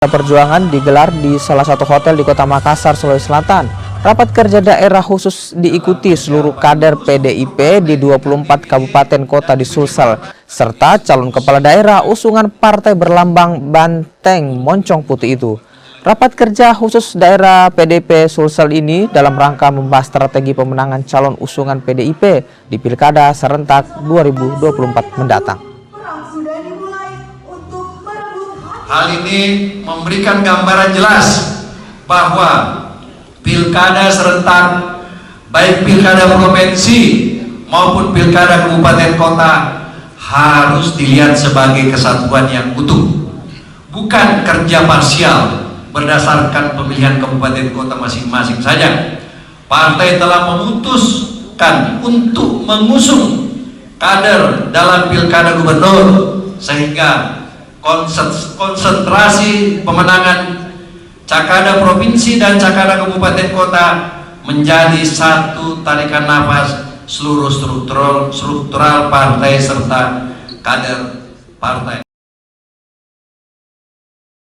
Perjuangan digelar di salah satu hotel di Kota Makassar, Sulawesi Selatan. Rapat kerja daerah khusus diikuti seluruh kader PDIP di 24 kabupaten kota di Sulsel, serta calon kepala daerah usungan partai berlambang banteng moncong putih itu. Rapat kerja khusus daerah PDIP Sulsel ini dalam rangka membahas strategi pemenangan calon usungan PDIP di Pilkada serentak 2024 mendatang. Hal ini memberikan gambaran jelas bahwa pilkada serentak, baik pilkada provinsi maupun pilkada kabupaten kota, harus dilihat sebagai kesatuan yang utuh, bukan kerja parsial berdasarkan pemilihan kabupaten kota masing-masing saja. Partai telah memutuskan untuk mengusung kader dalam pilkada gubernur, sehingga konsentrasi pemenangan Cakada provinsi dan Cakada kabupaten kota menjadi satu tarikan nafas seluruh struktural partai serta kader partai.